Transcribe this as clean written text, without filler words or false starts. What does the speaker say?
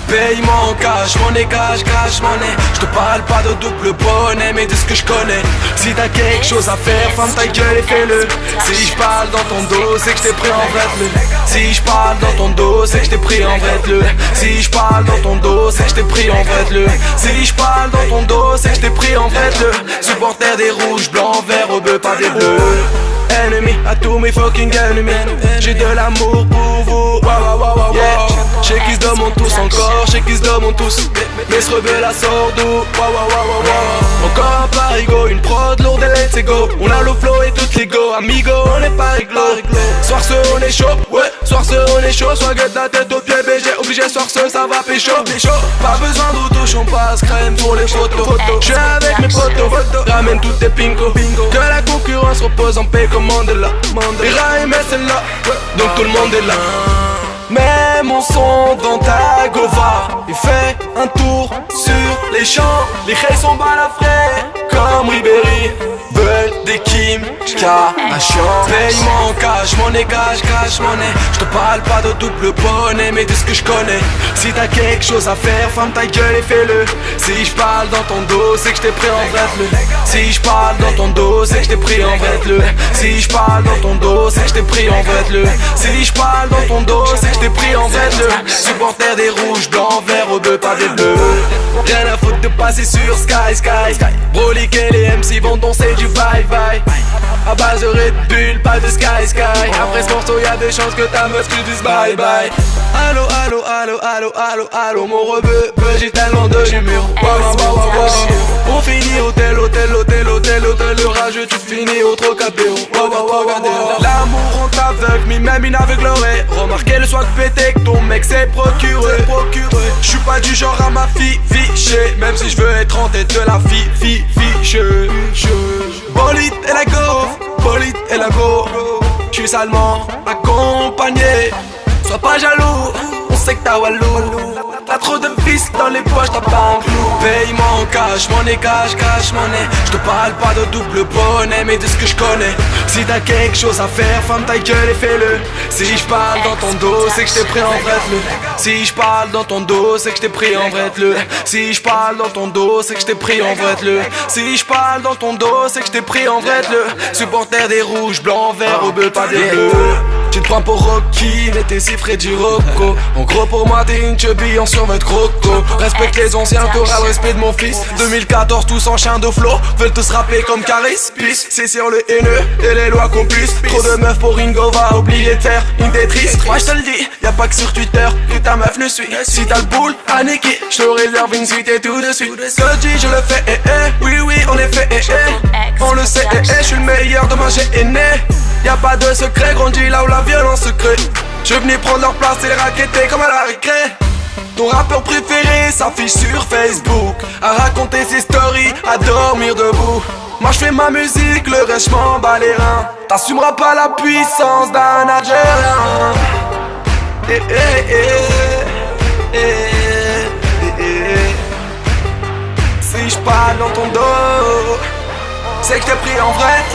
Paye-moi en cash money. Je te parle pas de double bonnet, mais de ce que je connais. Si t'as quelque chose à faire, ferme ta gueule et fais-le. Si je parle dans ton dos, c'est que je t'ai pris en vrai-le. Si je parle dans ton dos, c'est que je t'ai pris en vrai-le. Si je parle dans ton dos, c'est que je t'ai pris en vrai-le. Si je parle dans ton dos, c'est que je t'ai pris en vrai-le. Supporter des rouges, blancs, verts, au bœuf, pas des bleus. Ennemi à tous mes fucking ennemis. J'ai de l'amour pour vous. Yeah. J'sais qu'ils se demandent tous encore, j'sais qu'ils se demandent tous. Mais ce rebelle à sort d'où? Encore un parigo, une prod lourde et let's go. On a le flow et toutes les go. Amigo, on est pas réglo. Soir ce on est chaud, ouais, soir ce on est chaud. Soit guette la tête aux pieds, BG obligé, soir ce ça va pécho. Pas besoin d'autouche, on passe crème pour les photos. J'suis avec mes potos, ramène toutes tes pingos. Que la concurrence repose en paix comme Mandela. Les rhymes c'est là, donc tout le monde est là. Mets mon son dans ta gova. Il fait un tour sur les champs. Les rails sont balafrés comme Ribéry. Veulent des Kim, j'ca un chant. Paye-moi en cash money. Je te parle pas de double bonnet, mais de ce que je connais. Si t'as quelque chose à faire, ferme ta gueule et fais-le. Si je parle dans ton dos, c'est que je t'ai pris en vrai-le. Si je parle dans ton dos, c'est que je t'ai pris en vrai-le. Si je parle dans ton dos, c'est que je t'ai pris en vrai-le. Si je parle dans ton dos, c'est que je t'ai pris en vrai-le. Supporter des rouges, blancs, verts, au bœuf, pas des bleus. Rien à foutre de passer sur Sky. Broly et les MC vont danser du vibe. À base de Red Bull, pas de Sky. Après ce morceau y'a des chances que ta meuf te dise bye bye. Allô, mon rebeu, j'ai tellement de numéros. On finit hôtel, le rageux tu finis au Trocadéro. L'amour on t'aveugle, mais même il aveuglerait. Remarquez le swag pété que ton mec s'est procuré. J'suis pas du genre à ma fille fichée, même si je veux être en tête de la fille fichée. Bolide et la go, j'suis salement accompagné. Sois pas jaloux, on sait que t'as Walou. T'as trop de vis dans les poches, t'as pas un clou. Paye-moi en cash money. Je te parle pas de double bonnet, mais de ce que je connais. Si t'as quelque chose à faire, ferme ta gueule et fais-le. Si je parle dans ton dos, c'est que je t'ai pris en vrai-le. Si je parle dans ton dos, c'est que je t'ai pris en vrai-le. Si je parle dans ton dos, c'est que je t'ai pris en vrai-le. Si je parle dans ton dos, c'est que je t'ai pris en vrai-le. Supporter des rouges, blancs, verts, au bœuf, pas des bleus. Tu te prends pour Rocky, mais t'es si frais du Rocco. En gros pour moi t'es une chubby en survêt croco. Respecte les anciens, t'auras le respect de mon fils. 2014 tous en chien de flow, veulent tous rapper comme Caris. Peace, c'est sur le haineux et les lois qu'on puisse. Trop de meufs pour Ringo, va oublier de faire une Tetris. Moi j'te le dis, y'a pas que sur Twitter que ta meuf le suit. Si t'as le boule à niquer, j'te réserve une suite et tout de suite. Ce que je dis je le fais, oui on est fait, on le sait, j'suis le meilleur, demain j'ai aîné. Y'a pas de secret, grandis là où la violence se crée. Je venais prendre leur place et les raqueter comme à la récré. Ton rappeur préféré s'affiche sur Facebook, à raconter ses stories, à dormir debout. Moi je fais ma musique, le reste j'm'en bats les reins. T'assumeras pas la puissance d'un Algérien. Si je parle dans ton dos, c'est que t'es pris en vrai.